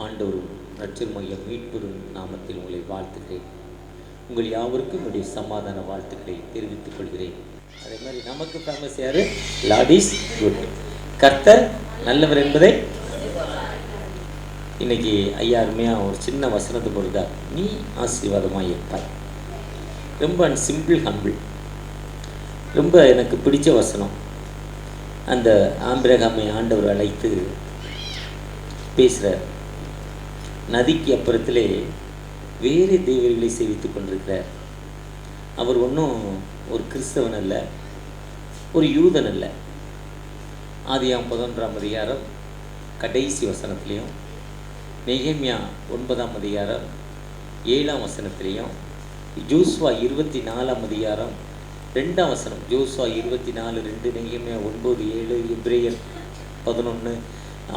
ஆண்டவரும் இரட்சகருமாகிய மீட்பெரும் நாமத்தில் உங்களை வாழ்த்துகிறேன். உங்கள் யாவருக்கும் என்னுடைய சமாதான வாழ்த்துக்களை தெரிவித்துக் கொள்கிறேன். அதே மாதிரி நமக்கு ஃபேமஸ் யாரு? Lord is good. கர்த்தர் நல்லவர் என்பதை இன்னைக்கு ஐயா அருமையாக ஒரு சின்ன வசனத்தை பொறுத்தார். நீ ஆசீர்வாதமாக இருப்பாய். ரொம்ப சிம்பிள் ஹம்பிள். ரொம்ப எனக்கு பிடிச்ச வசனம். அந்த ஆபிரகாமை ஆண்டவர் அழைத்து பேசுகிறார். நதிக்கு அப்புறத்திலே வேறு தெய்வங்களை சேவித்து கொண்டிருக்கிறார். அவர் ஒன்றும் ஒரு கிறிஸ்தவன் அல்ல, ஒரு யூதன் அல்ல. ஆதியாம் 11ஆம் அதிகாரம் கடைசி வசனத்திலையும், நெகேமியா 9ஆம் அதிகாரம் 7ஆம் வசனத்திலையும், ஜோசுவா 24ஆம் அதிகாரம் 2ஆம் வசனம், ஜோசுவா 24:2, நெகேமியா 9:7, எபிரேயர் 11,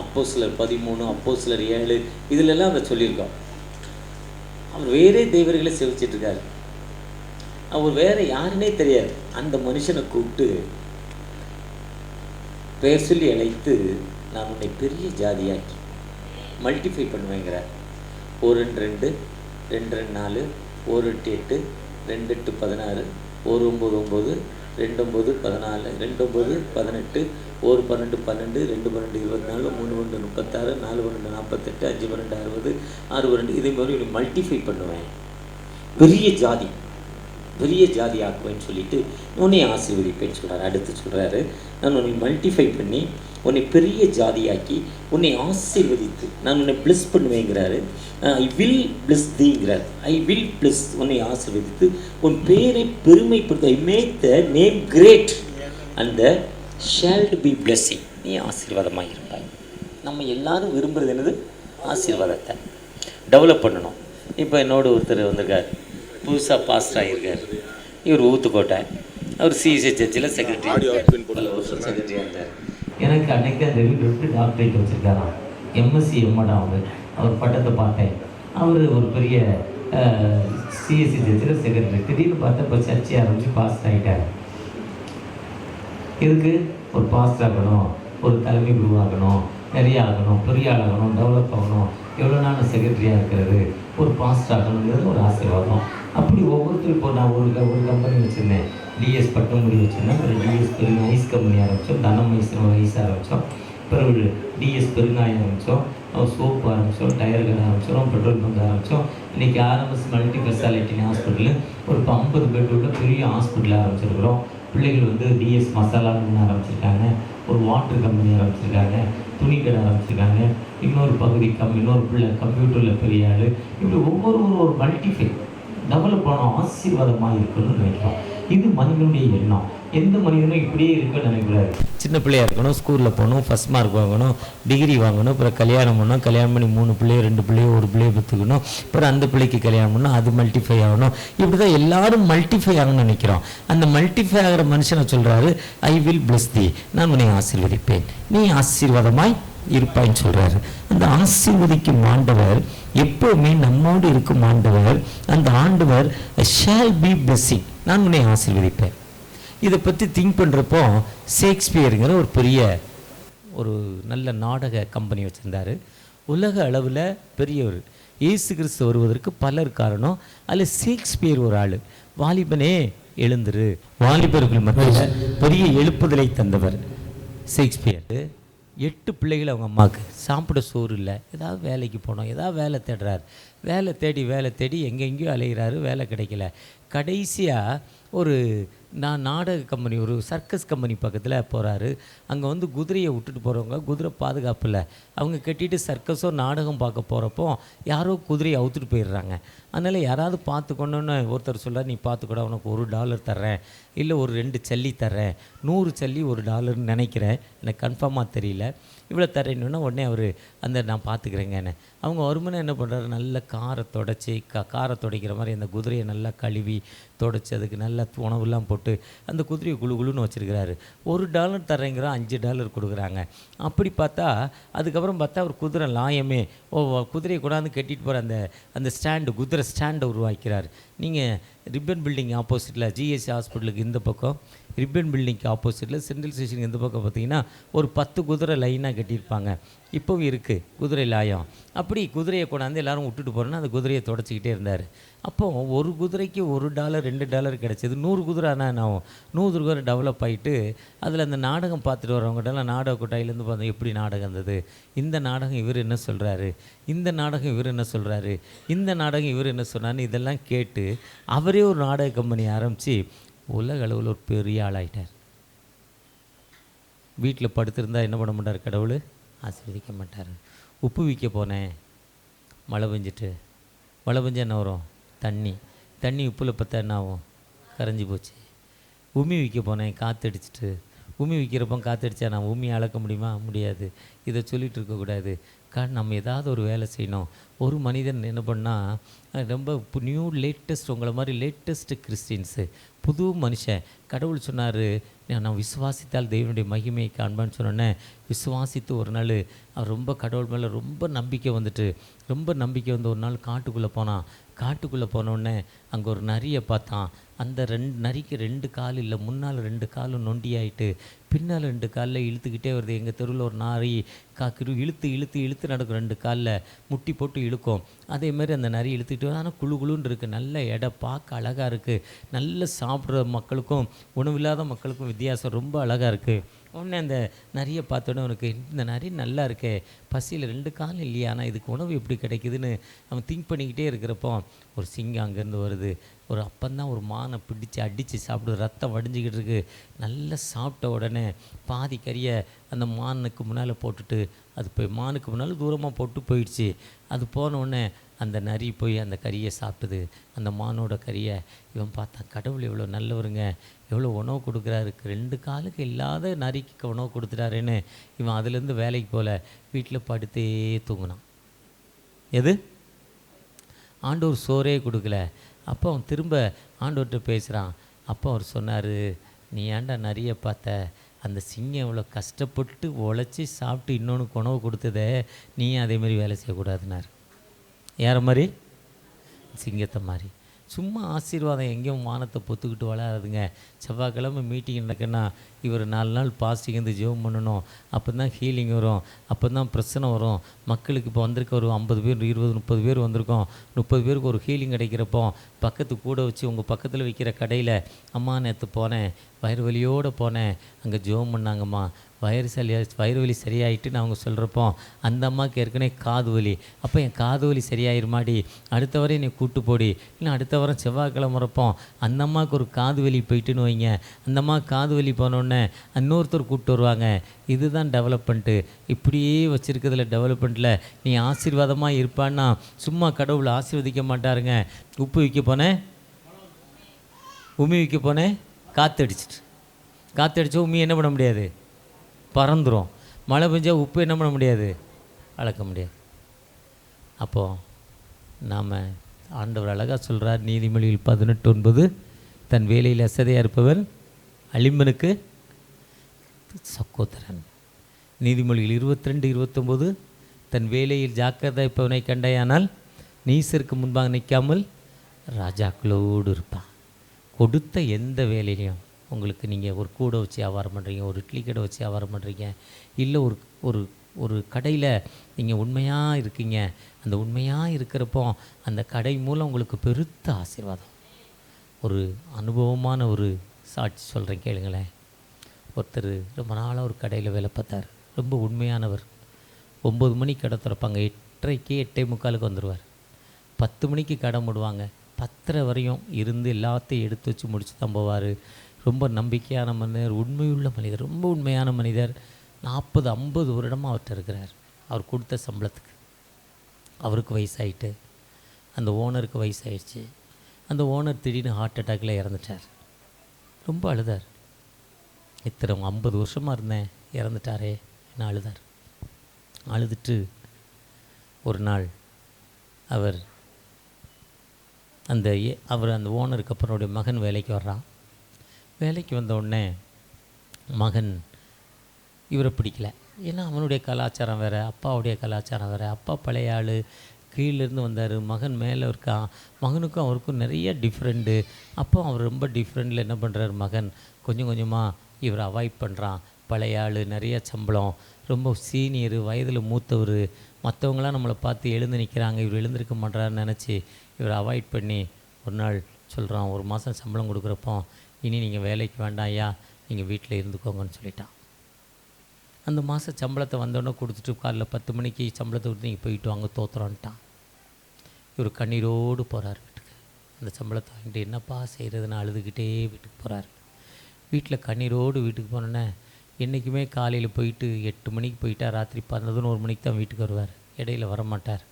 அப்போஸ்தலர் 13, அப்போஸ்தலர் 7, இதிலெல்லாம் அதை சொல்லியிருக்கோம். அவர் வேறே தெய்வர்களை சேவிச்சிட்ருக்காரு. அவர் வேற யாருன்னே தெரியாது. அந்த மனுஷனை கூப்பிட்டு பெயர் சொல்லி அழைத்து, நான் உன்னை பெரிய ஜாதியாக்கி மல்டிஃபை பண்ணுவேங்கிறார். 1:2, 2:4, 1:8, 2:8, 16, 1:9, 2:9, 14, 2:9, 18, 1:12, 12, 2:12, 24, 3:12, 36, 4:12, 48, 5:12, 60, 6:12, இதே மாதிரி மல்டிஃபை பண்ணுவேன், பெரிய ஜாதி ஆக்குவேன்னு சொல்லிட்டு உன்னை ஆசீர்வதிப்பேன்னு சொல்கிறார். அடுத்து சொல்கிறாரு, நான் உன்னை மல்டிஃபை பண்ணி உன்னை பெரிய ஜாதியாக்கி உன்னை ஆசீர்வதித்து நான் உன்னை பிளஸ் பண்ணுவேங்கிறாரு. ஐ வில் பிளஸ் தீங்கிறார். ஐ வில் பிளஸ், உன்னை ஆசீர்வதித்து உன் பேரை பெருமைப்படுத்த, I make the name great and thou shall be blessing. நீ ஆசீர்வாதமாக இருப்பாய். நம்ம எல்லாரும் விரும்புகிறது என்னது? ஆசீர்வாதத்தை டெவலப் பண்ணணும். இப்போ என்னோட ஒருத்தர் வந்திருக்கார், புதுசாக பாஸ்டர் ஆகியிருக்கார். இவர் ஊத்துக்கோட்டை. அவர் சிஎஸ்ஐ சர்ச்சில் செக்ரட்டரியாக இருந்தார். எனக்கு அன்றைக்கி அந்த 2 டாக்டரேட் வச்சுருக்காராம். எம்எஸ்சி எம்எடா அவர் பட்டத்தை பார்த்தேன். அவர் ஒரு பெரிய சிஎஸ்சி சர்ச்சில் செக்ரட்டரி. திடீர்னு பார்த்தா இப்போ சர்ச்சை ஆரம்பித்து பாஸ்டர் ஆகிட்டார். இதுக்கு ஒரு பாஸ்டர் ஆகணும், ஒரு தலைமை குருவாகணும், நிறைய ஆகணும், பெரிய ஆளாகணும், டெவலப் ஆகணும், எவ்வளோ நாள் செக்ரட்டரியாக இருக்கிறது, ஒரு பாஸ்டர் ஆகணுங்கிறது ஒரு ஆசீர்வாதம். அப்படி ஒவ்வொருத்தரும் இப்போ நான் ஒரு கம்பெனி வச்சுருந்தேன், டிஎஸ் பட்டுமுடி வச்சுருந்தேன். அப்புறம் டிஎஸ் பெருங்காய் ஐஸ் கம்பெனி ஆரம்பித்தோம், தனம் ஐஸ் ஆரம்பித்தோம். பிறகு டிஎஸ் பெருங்காயம் ஆரம்பித்தோம், சோப்பு ஆரம்பித்தோம், டயர் கடை ஆரம்பித்தோம், பெட்ரோல் பங்க் ஆரம்பித்தோம். இன்றைக்கி ஆர்எம்எஸ் மல்டி ஸ்பெஷாலிட்டி ஹாஸ்பிட்டலு ஒரு 50 பெட் உள்ள பெரிய ஹாஸ்பிட்டல் ஆரம்பிச்சிருக்கிறோம். பிள்ளைகள் டிஎஸ் மசாலான்னு ஆரம்பிச்சிருக்காங்க, ஒரு வாட்டர் கம்பெனி ஆரம்பிச்சிருக்காங்க, துணி கடை ஆரம்பிச்சிருக்காங்க, இன்னொரு பகுதி இன்னொரு பிள்ளை கம்ப்யூட்டரில் பெரிய ஆள். இப்படி ஒவ்வொருவரும் ஒரு மல்டிஃபை டெவலப் ஆனோம், ஆசீர்வாதமாக இருக்கணும்னு நினைக்கிறோம். இது மனிதனுடைய எண்ணம். எந்த மனிதனும் இப்படியே இருக்குன்னு நினைக்கூடாது. சின்ன பிள்ளையாக இருக்கணும், ஸ்கூலில் போகணும், ஃபஸ்ட் மார்க் வாங்கணும், டிகிரி வாங்கணும், அப்புறம் கல்யாணம் பண்ணணும், கல்யாணம் பண்ணி 3 பிள்ளையோ 2 பிள்ளையோ 1 பிள்ளையோ பெற்றுக்கணும், அப்புறம் அந்த பிள்ளைக்கு கல்யாணம் பண்ணணும், அது மல்டிஃபை ஆகணும். இப்படி தான் எல்லாரும் மல்டிஃபை ஆகணும்னு நினைக்கிறோம். அந்த மல்டிஃபை ஆகிற மனுஷனை சொல்கிறாரு, ஐ வில் பிளஸ் தி, நான் உன்னை ஆசீர்வதிப்பேன், நீ ஆசீர்வாதமாய் இருப்பாயின்னு சொல்கிறாரு. அந்த ஆசீர்வதிக்கும் ஆண்டவர் எப்போவுமே நம்மோடு இருக்கும் ஆண்டவர். அந்த ஆண்டவர் ஷால் பி பிளெஸ்ஸிங், நான் உன்னை ஆசீர்வதிப்பேன். இதை பற்றி திங்க் பண்ணுறப்போ ஷேக்ஸ்பியருங்கிற ஒரு பெரிய ஒரு நல்ல நாடக கம்பெனி வச்சுருந்தார். உலக அளவில் பெரியவர். இயேசு கிறிஸ்து வருவதற்கு பலர் காரணம். அதில் ஷேக்ஸ்பியர் ஒரு ஆள். வாலிபனே எழுந்துரு, வாலிபர்கள் மத்தியில் பெரிய எழுப்புதலை தந்தவர் ஷேக்ஸ்பியர். 8 பிள்ளைகள் அவங்க அம்மாவுக்கு, சாப்பிட சோறு இல்லை, ஏதாவது வேலைக்கு போனோம், ஏதாவது வேலை தேடுறார். வேலை தேடி எங்கெங்கேயோ அலைகிறாரு, வேலை கிடைக்கல. கடைசியாக ஒரு நாடக கம்பெனி, ஒரு சர்க்கஸ் கம்பெனி பக்கத்தில் போகிறாரு. அங்கே குதிரையை விட்டுட்டு போகிறவங்க, குதிரை பாதுகாப்பு இல்லை, அவங்க கட்டிட்டு சர்க்கஸோ நாடகம் பார்க்க போகிறப்போ யாரோ குதிரையை அவுத்துட்டு போயிடுறாங்க. அதனால் யாராவது பார்த்துக்கணுன்னு ஒருத்தர் சொல்கிறார், நீ பார்த்துக்கூட, உனக்கு $1 தர்றேன், இல்லை ஒரு 2 சல்லி தர்றேன், 100 சல்லி $1 நினைக்கிறேன், எனக்கு கன்ஃபார்மாக தெரியல, இவ்வளோ தரேன்னா உடனே அவர் நான் பார்த்துக்கிறேங்கன்னு. அவங்க வருமானம் என்ன பண்ணுறாரு, நல்ல காரை தொடச்சி காரை துடைக்கிற மாதிரி அந்த குதிரையை நல்லா கழுவி தொடச்சி அதுக்கு நல்லா உணவுலாம் போட்டு அந்த குதிரையை குழுன்னு வச்சுருக்கிறாரு. $1 தர்றேங்கிறோம், $5 கொடுக்குறாங்க. அப்படி பார்த்தா அதுக்கப்புறம் பார்த்தா அவர் குதிரை லாயமே குதிரையை கொண்டாந்து கட்டிட்டு போகிற அந்த ஸ்டாண்டு, குதிரை ஸ்டாண்டை உருவாக்கிறார். நீங்கள் ரிப்பன் பில்டிங் ஆப்போசிட்டில் ஜிஎஸ்சி ஹாஸ்பிட்டலுக்கு இந்த பக்கம், ரிப்பன் பில்டிங்க்கு ஆப்போசிட்டில் சென்ட்ரல் ஸ்டேஷனுக்கு இந்த பக்கம் பார்த்தீங்கன்னா ஒரு 10 குதிரை லைனாக கட்டியிருப்பாங்க. இப்போவும் இருக்குது குதிரை லாயம். அப்படி குதிரையை கொண்டாந்து எல்லோரும் விட்டுட்டு போகிறோன்னா அந்த குதிரையை தொடச்சிக்கிட்டே இருந்தார். அப்போது ஒரு குதிரைக்கு $1 $2 கிடச்சிது. 100 குதிரை ஆனால் என்ன ஆகும்? 100 குதிரை டெவலப் ஆகிட்டு அதில் அந்த நாடகம் பார்த்துட்டு வரவங்ககிட்டலாம் நாடக கொட்டாயிலேருந்து பார்த்தோம் எப்படி நாடகம் இருந்தது, இந்த நாடகம் இவர் என்ன சொல்கிறாரு, இந்த நாடகம் இவர் என்ன சொல்கிறாரு, இந்த நாடகம் இவர் என்ன சொன்னார்னு இதெல்லாம் கேட்டு அவரே ஒரு நாடக கம்பெனி ஆரம்பித்து உலக அளவில் ஒரு பெரிய ஆளாயிட்டார். வீட்டில் படுத்திருந்தால் என்ன பண்ண மாட்டார் கடவுள்? ஆசீர்வதிக்க மாட்டார். உப்பு விற்க போனேன், மழை பெஞ்சிட்டு, மழை பெஞ்சா என்ன வரும்? தண்ணி உப்பில் பார்த்தா என்ன ஆகும்? கரைஞ்சி போச்சு. உமி விற்க போனேன், காற்றடிச்சிட்டு, உமி விற்கிறப்போ காற்றடிச்சா நான் உமியை அளக்க முடியுமா? முடியாது. இதை சொல்லிகிட்டு இருக்கக்கூடாது. நம்ம ஏதாவது ஒரு வேலை செய்யணும். ஒரு மனிதன் என்ன பண்ணால் ரொம்ப லேட்டஸ்ட் உங்களை மாதிரி லேட்டஸ்ட்டு கிறிஸ்டின்ஸு, புது மனுஷன். கடவுள் சொன்னார், நான் விசுவாசித்தால் தெய்வனுடைய மகிமையை காண்பான்னு சொன்னோன்னே விசுவாசித்து ஒரு நாள் அவர் ரொம்ப கடவுள் மேலே ரொம்ப நம்பிக்கை வந்து ஒரு நாள் காட்டுக்குள்ளே போனோடனே அங்கே ஒரு நரியை பார்த்தான். அந்த நரிக்கு 2 கால் இல்லை, முன்னால் 2 காலும் நொண்டியாயிட்டு பின்னால் 2 காலில் இழுத்துக்கிட்டே வருது. எங்கள் தெருவில் ஒரு நாரி இழுத்து நடக்கும், 2 காலில் முட்டி போட்டு இழுக்கும். அதேமாதிரி அந்த நரி இழுத்துக்கிட்டு வரும். ஆனால் குழுன்னு இருக்குது, நல்ல எடை, பார்க்க அழகாக இருக்குது. நல்ல சாப்பிட்ற மக்களுக்கும் உணவில்லாத மக்களுக்கும் வித்தியாசம் ரொம்ப அழகாக இருக்குது. உடனே அந்த நரியை பார்த்தோன்னே அவனுக்கு இந்த நரி நல்லா இருக்கே, பசியில் 2 காலம் இல்லையா, ஆனால் இதுக்கு உணவு எப்படி கிடைக்குதுன்னு அவன் திங்க் பண்ணிக்கிட்டே இருக்கிறப்போ ஒரு சிங்கம் அங்கேருந்து வருது. ஒரு அப்பந்தான் ஒரு மானை பிடிச்சி அடித்து சாப்பிடுது, ரத்தம் வடிஞ்சிக்கிட்டு இருக்குது. நல்லா சாப்பிட்ட உடனே பாதி கறியை அந்த மானுக்கு முன்னால் போட்டுட்டு அது போய் மானுக்கு முன்னால் தூரமாக போட்டு போயிடுச்சு. அது போனவுடனே அந்த நரி போய் அந்த கறியை சாப்பிட்டுது, அந்த மானோட கறியை. இவன் பார்த்தான், கடவுள் எவ்வளோ நல்லவருங்க, எவ்வளோ உணவு கொடுக்குறாரு, 2 காலுக்கு இல்லாத நரிக்கு உணவு கொடுத்துட்டாருன்னு இவன் அதுலேருந்து வேலைக்கு போகல, வீட்டில் படுத்தே தூங்கினான். எது? ஆண்டவர் சோறே கொடுக்கல. அப்போ அவன் திரும்ப ஆண்டவர்கிட்ட பேசுகிறான். அப்போ அவர் சொன்னார், நீ ஏன்டா நிறைய பார்த்த, அந்த சிங்கம் எவ்வளோ கஷ்டப்பட்டு உழைச்சி சாப்பிட்டு இன்னொன்று உணவு கொடுத்ததே, நீ அதேமாதிரி வேலை செய்யக்கூடாதுன்னார். யாரை மாதிரி? சிங்கத்தை மாதிரி. சும்மா ஆசீர்வாதம் எங்கேயும் வானத்தை பொத்துக்கிட்டு வளராதுங்க. செவ்வாய்க்கிழமை மீட்டிங் நடக்குன்னா இவர் 4 நாள் பாஸ்டிங் வந்து ஜெபம் பண்ணணும். அப்போ தான் ஹீலிங் வரும், அப்போ தான் பிரச்சனை வரும். மக்களுக்கு இப்போ வந்திருக்க ஒரு 50 பேர் 20 30 பேர் வந்திருக்கோம். 30 பேருக்கு ஒரு ஹீலிங் கிடைக்கிறப்போ பக்கத்து கூட வச்சு உங்கள் பக்கத்தில் விற்கிற கடையில், அம்மா நேற்று போனேன், வயிறு வலியோடு போனேன், அங்கே ஜெபம் பண்ணாங்கம்மா, வயிறு வலி சரியாயிட்டுன்னு அவங்க சொல்கிறப்போ அந்த அம்மாவுக்கு ஏற்கனவே காது வலி, அப்போ என் காது வலி சரியாயிருமாடி, அடுத்த வாரம் என்னை கூட்டு போடி, இல்லை அடுத்த வாரம் செவ்வாய்க்கிழமை வரப்போம் அந்த அம்மாவுக்கு ஒரு காது வலி போயிட்டுன்னு வைங்க, அந்த அம்மா காது வலி போனோடனே இன்னொருத்தர் கூப்பிட்டு வருவாங்க. இதுதான் டெவலப்மெண்ட்டு. இப்படியே வச்சுருக்கிறதுல டெவலப்மெண்ட்டில் நீ ஆசீர்வாதமாக இருப்பான்னா சும்மா கடவுளை ஆசீர்வதிக்க மாட்டாருங்க. உப்பு விற்க போனேன், உமி விற்க போனேன், காற்றடிச்சா உமி என்ன பண்ண முடியாது, பறந்துடும். மழை பெஞ்சால் உப்பு என்ன பண்ண முடியாது, அளக்க முடியாது. அப்போது நாம் ஆண்டவர் அழகாக சொல்கிறார் நீதிமொழிகள் 18:9, தன் வேலையில் அசதியாக இருப்பவர் அலிம்பனுக்கு சகோதரன். நீதிமொழிகள் 22:29, தன் வேலையில் ஜாக்கிரதை இருப்பவனை கண்டையானால் நீசருக்கு முன்பாக நிற்காமல் ராஜாக்களோடு இருப்பான். கொடுத்த எந்த வேலையிலையும் உங்களுக்கு நீங்கள் ஒரு கூடை வச்சு வியாபாரம் பண்ணுறீங்க, ஒரு இட்லி கடை வச்சு வியாபாரம் பண்ணுறீங்க, இல்லை ஒரு ஒரு ஒரு கடையில் நீங்கள் உண்மையாக இருக்கீங்க, அந்த உண்மையாக இருக்கிறப்போ அந்த கடை மூலம் உங்களுக்கு பெருத்த ஆசீர்வாதம். ஒரு அனுபவமான ஒரு சாட்சி சொல்கிறேன் கேளுங்களேன். ஒருத்தர் ரொம்ப நாளாக ஒரு கடையில் வேலை பார்த்தார், ரொம்ப உண்மையானவர். 9 மணிக்கு கடை திறப்பாங்க, 8:30க்கு 8:45 வந்துடுவார். 10 மணிக்கு கடை மூடுவாங்க, 10:30 வரையும் இருந்து எல்லாத்தையும் எடுத்து வச்சு முடிச்சு தான் போவார். ரொம்ப நம்பிக்கையான மனிதர், உண்மையுள்ள மனிதர், ரொம்ப உண்மையான மனிதர். 40-50 வருடமாக அவர்கிட்ட இருக்கிறார். அவர் கொடுத்த சம்பளத்துக்கு. அவருக்கு வயசாகிட்டு, அந்த ஓனருக்கு வயசாகிடுச்சு. அந்த ஓனர் திடீர்னு ஹார்ட் அட்டாக்கில் இறந்துட்டார். ரொம்ப அழுதார். இத்தனை 50 வருஷமாக இருந்தேன், இறந்துட்டாரே என்ன அழுதார். அழுதுட்டு ஒரு நாள் அவர் அந்த ஓனருக்கு அப்புறம் அவருடைய மகன் வேலைக்கு வர்றான். வேலைக்கு வந்த உடனே மகன் இவரை பிடிக்கல. ஏன்னா அவனுடைய கலாச்சாரம் வேறு, அப்பாவுடைய கலாச்சாரம் வேறு. அப்பா பழைய ஆள், கீழேருந்து வந்தார். மகன் மேலே இருக்கான். மகனுக்கும் அவருக்கும் நிறைய டிஃப்ரெண்ட்டு. அப்போ அவர் ரொம்ப டிஃப்ரெண்ட்டில் என்ன பண்ணுறாரு மகன், கொஞ்சம் கொஞ்சமாக இவரை அவாய்ட் பண்ணுறான். பழைய ஆள், நிறைய சம்பளம், ரொம்ப சீனியரு, வயதில் மூத்தவர், மற்றவங்களாம் நம்மளை பார்த்து எழுந்து நிற்கிறாங்க, இவர் எழுந்திருக்க மாட்டாருன்னு நினச்சி இவரை அவாய்ட் பண்ணி ஒரு நாள் சொல்கிறான், ஒரு மாதம் சம்பளம் கொடுக்குறப்போ இனி நீங்கள் வேலைக்கு வேண்டாம் ஐயா, நீங்கள் வீட்டில் இருந்துக்கோங்கன்னு சொல்லிட்டான். அந்த மாதம் சம்பளத்தை வந்தோடனே கொடுத்துட்டு காலைல 10 மணிக்கு சம்பளத்தை கொடுத்து நீங்கள் போயிட்டு வாங்க தோத்துறான்ட்டான். இவர் கண்ணீரோடு போகிறார் வீட்டுக்கு. அந்த சம்பளத்தை வாங்கிட்டு என்னப்பா செய்கிறதுன்னு அழுதுகிட்டே வீட்டுக்கு போகிறார். வீட்டில் கண்ணீரோடு வீட்டுக்கு போனோன்னே, என்றைக்குமே காலையில் போயிட்டு 8 மணிக்கு போயிட்டால் ராத்திரி 11 மணிக்கு தான் வீட்டுக்கு வருவார், இடையில் வரமாட்டார்.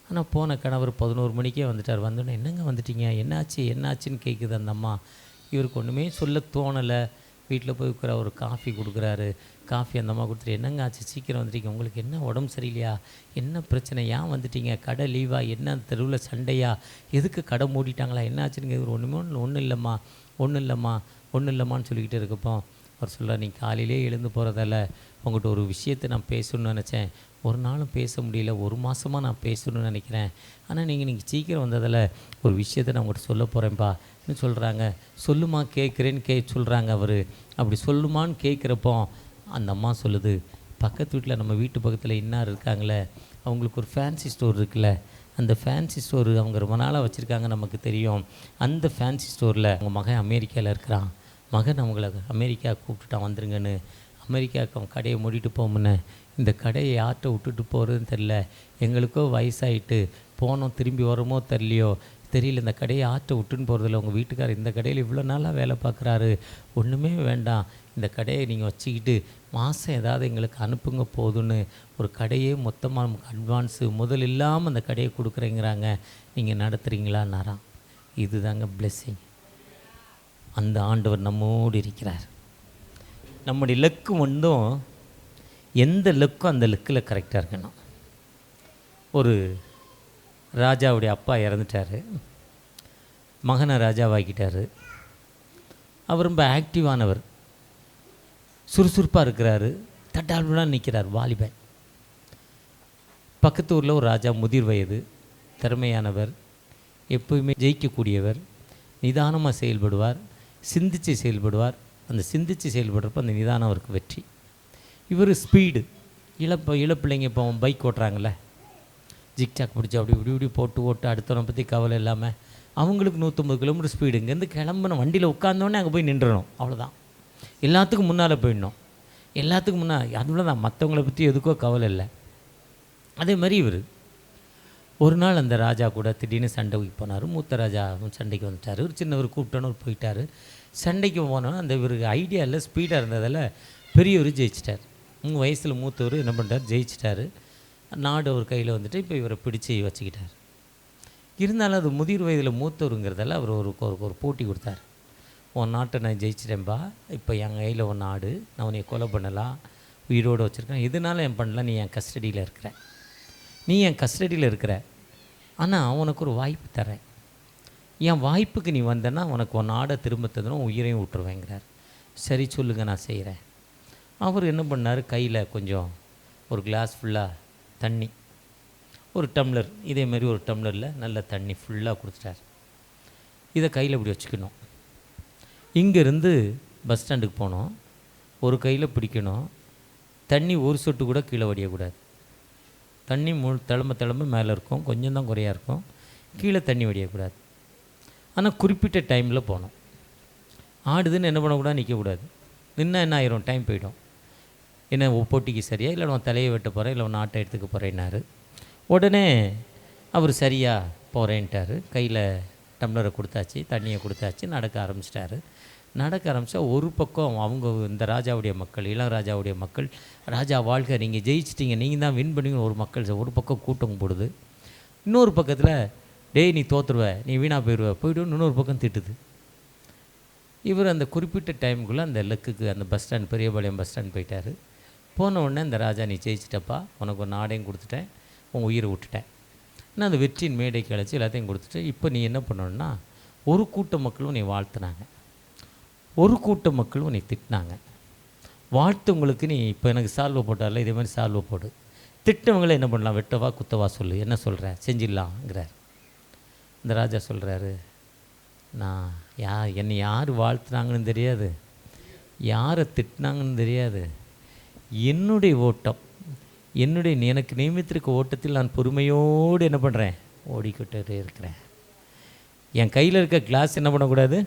ஆனால் போன கணவர் 11 மணிக்கே வந்துட்டார். வந்தோடனே என்னங்க வந்துட்டீங்க, என்னாச்சு என்னாச்சுன்னு கேட்குது அந்த அம்மா. இவருக்கு ஒன்றுமே சொல்ல தோணலை. வீட்டில் போய் உட்கார ஒரு காஃபி கொடுக்குறாரு. காஃபி அந்த அம்மா கொடுத்துட்டு, என்னங்க ஆச்சு சீக்கிரம் வந்துட்டீங்க, உங்களுக்கு என்ன உடம்பு சரியில்லையா, என்ன பிரச்சனை, ஏன் வந்துட்டீங்க, கடை லீவா, என்ன தெருவில் சண்டையா, எதுக்கு கடை மூடிட்டாங்களா, என்ன ஆச்சுன்னு கேட்குற. ஒன்றும் இல்லைம்மா ஒன்றும் இல்லைம்மான்னு சொல்லிக்கிட்டு இருக்கப்போ அவர் சொல்கிறார், நீ காலையிலே எழுந்து போகிறதால உங்கள்கிட்ட ஒரு விஷயத்தை நான் பேசணும்னு நினச்சேன், ஒரு நாளும் பேச முடியல, ஒரு மாதமாக நான் பேசணும்னு நினைக்கிறேன், ஆனால் நீங்கள் சீக்கிரம் வந்ததில் ஒரு விஷயத்தை நான் உங்கள்கிட்ட சொல்ல போகிறேன்ப்பான்னு சொல்கிறாங்க. சொல்லுமா கேட்குறேன்னு சொல்கிறாங்க. அவர் அப்படி சொல்லுமான்னு கேட்குறப்போ அந்த அம்மா சொல்லுது, பக்கத்து வீட்டில் நம்ம வீட்டு பக்கத்தில் இன்னார் இருக்காங்களே, அவங்களுக்கு ஒரு ஃபேன்சி ஸ்டோர் இருக்குல்ல, அந்த ஃபேன்சி ஸ்டோரு அவங்க ரொம்ப நாளாக வச்சுருக்காங்க, நமக்கு தெரியும். அந்த ஃபேன்சி ஸ்டோரில் அவங்க மகன் அமெரிக்காவில் இருக்கிறான். மகன் அவங்கள அமெரிக்கா கூப்பிட்டுட்டான் வந்துருங்கன்னு. அமெரிக்காவுக்கு அவன் கடையை மூடிட்டு போமுன்னு, இந்த கடையை யார்கிட்ட விட்டுட்டு போகிறதுன்னு தெரில, எங்களுக்கோ வயசாகிட்டு போனோம், திரும்பி வரமோ தெரியல, இந்த கடையை யார்கிட்ட விட்டுன்னு போகிறதில்ல, உங்கள் வீட்டுக்காரர் இந்த கடையில் இவ்வளோ நாளாக வேலை பார்க்குறாரு, ஒன்றுமே வேண்டாம், இந்த கடையை நீங்கள் வச்சுக்கிட்டு மாதம் ஏதாவது எங்களுக்கு அனுப்புங்க போதுன்னு ஒரு கடையே மொத்தமாக நமக்கு அட்வான்ஸு முதல் இல்லாமல் அந்த கடையை கொடுக்குறேங்கிறாங்க, நீங்கள் நடத்துகிறீங்களான்னாராம். இதுதாங்க பிளெஸ்ஸிங். அந்த ஆண்டவர் நம்மோடு இருக்கிறார். நம்முடைய லக்கு ஒன்றும் எந்த லக்கும் அந்த லக்கில் கரெக்டாக இருக்கணும். ஒரு ராஜாவுடைய அப்பா இறந்துட்டார், மகனை ராஜாவாக்கிட்டார். அவர் ரொம்ப ஆக்டிவானவர், சுறுசுறுப்பாக இருக்கிறாரு, தட்டால்புலாம் நிற்கிறார், வாலிபன். பக்கத்து ஊரில் ஒரு ராஜா, முதிர் வயது, திறமையானவர், எப்போயுமே ஜெயிக்கக்கூடியவர், நிதானமாக செயல்படுவார், சிந்தித்து செயல்படுவார். அந்த சிந்தித்து செயல்படுறப்ப அந்த நிதானம் அவருக்கு வெற்றி. இவர் ஸ்பீடு, இளப்பிள்ளைங்க இப்போ பைக் ஓட்டுறாங்களே, ஜிக்டாக் பிடிச்சி அப்படி இப்படி போட்டு அடுத்தவனை பற்றி கவலை இல்லாமல், அவங்களுக்கு 150 கிலோமீட்டர் ஸ்பீடு. இங்கேருந்து கிளம்புன வண்டியில் உட்காந்தோடனே அங்கே போய் நின்றுணும், அவ்வளோதான். எல்லாத்துக்கும் முன்னால் போயிடணும், எல்லாத்துக்கும் முன்னால், அதுல தான், மற்றவங்கள பற்றி எதுக்கோ கவலை இல்லை. அதே மாதிரி இவர் ஒரு நாள் அந்த ராஜா கூட திடீர்னு சண்டைக்கு போனார். மூத்த ராஜா சண்டைக்கு வந்துட்டார். ஒரு சின்னவர் கூப்பிட்டோன்னு போயிட்டார். சண்டைக்கு போனோன்னா அந்த இவருக்கு ஐடியா இல்லை, ஸ்பீடாக இருந்ததால் பெரியவர் ஜெயிச்சிட்டார். வயசில் மூத்தவர் என்ன பண்ணிட்டார், ஜெயிச்சிட்டார். நாடு அவர் கையில் வந்துட்டு இப்போ இவரை பிடிச்சி வச்சுக்கிட்டார். இருந்தாலும் அது முதிர் வயதில் மூத்தவருங்கிறதால அவர் ஒரு போட்டி கொடுத்தார். உன் நாட்டை நான் ஜெயிச்சிட்டேன்பா, இப்போ என் கையில் உன் நாடு, நான் உன்னை கொலை பண்ணலாம், உயிரோடு வச்சுருக்கேன், இதனால என் பண்ணலாம், நீ என் கஸ்டடியில் இருக்கிற, ஆனால் உனக்கு ஒரு வாய்ப்பு தரேன், என் வாய்ப்புக்கு நீ வந்தேன்னா உனக்கு உன் நாடை திரும்ப தந்தனும், உயிரையும் விட்டுருவேங்கிறார். சரி சொல்லுங்கள், நான் செய்கிறேன். அவர் என்ன பண்ணார், கையில் கொஞ்சம் ஒரு கிளாஸ் ஃபுல்லாக தண்ணி, ஒரு டம்ளர், இதேமாரி ஒரு டம்ளரில் நல்ல தண்ணி ஃபுல்லாக கொடுத்துட்டார். இதை கையில் இப்படி வச்சுக்கணும். இங்கேருந்து பஸ் ஸ்டாண்டுக்கு போனோம், ஒரு கையில் பிடிக்கணும், தண்ணி ஒரு சொட்டு கூட கீழே வடியக்கூடாது. தண்ணி தளம்ப மேலே இருக்கும், கொஞ்சம் தான் குறையாக இருக்கும், கீழே தண்ணி வடியக்கூடாது. ஆனால் குறிப்பிட்ட டைமில் போகணும். ஆடுதுன்னு என்ன பண்ணக்கூடாது, நிற்கக்கூடாது. நின்னா என்ன ஆயிரும், டைம் போய்டும். என்ன போட்டிக்கு சரியா, இல்லை நான் தலையை வெட்ட போகிறேன், இல்லை நான் ஆட்டை எடுத்துக்க போகிறேன்னாரு. உடனே அவர் சரியாக போகிறேன்ட்டார். கையில் டம்ளரை கொடுத்தாச்சு, தண்ணியை கொடுத்தாச்சு, நடக்க ஆரம்பித்தா ஒரு பக்கம் அவங்க இந்த ராஜாவுடைய மக்கள், இளம் ராஜாவுடைய மக்கள், ராஜா வாழ்க, நீங்கள் ஜெயிச்சிட்டிங்க, நீங்கள் தான் வின் பண்ணிங்க ஒரு மக்கள் ஒரு பக்கம் கூட்டம் போடுது. இன்னொரு பக்கத்தில் டேய் நீ தோற்றுருவ, நீ வீணாக போயிடுன்னு இன்னொரு பக்கம் திட்டுது. இவர் அந்த குறிப்பிட்ட டைமுக்குள்ளே அந்த லக்குக்கு, அந்த bus stand, Periyapalayam bus stand போயிட்டார். போன உடனே இந்த ராஜா, நீ ஜெயிச்சிட்டப்பா, உனக்கு ஒரு நாடையும் கொடுத்துட்டேன், உன் உயிரை விட்டுட்டேன், நான் அந்த வெற்றியின் மேடைக்கு அழைச்சி எல்லாத்தையும் கொடுத்துட்டு, இப்போ நீ என்ன பண்ணணுன்னா, ஒரு கூட்ட மக்களும் நீ வாழ்த்துனாங்க, ஒரு கூட்ட மக்களும் நீ திட்டினாங்க. வாழ்த்து உங்களுக்கு நீ இப்போ எனக்கு சால்வை போட்டால, இதே மாதிரி சால்வை போடு, திட்டவங்களை என்ன பண்ணலாம், வெட்டவா குத்தவா சொல்லு, என்ன சொல்கிற, செஞ்சிடலாங்கிறார். இந்த ராஜா சொல்கிறாரு, நான் என்னை யார் வாழ்த்துனாங்கன்னு தெரியாது, யாரை திட்டினாங்கன்னு தெரியாது, என்னுடைய ஓட்டம், எனக்கு நியமித்திருக்க ஓட்டத்தில் நான் பொறுமையோடு என்ன பண்ணுறேன், ஓடிக்கிட்டே இருக்கிறேன். என் கையில் இருக்க கிளாஸ் என்ன பண்ணக்கூடாது,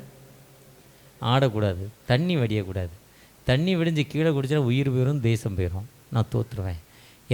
ஆடக்கூடாது, தண்ணி வடியக்கூடாது. தண்ணி வடிஞ்சு கீழே குடிச்சா உயிர் போயிடும், தேசம் போயிடும், நான் தோற்றுருவேன்.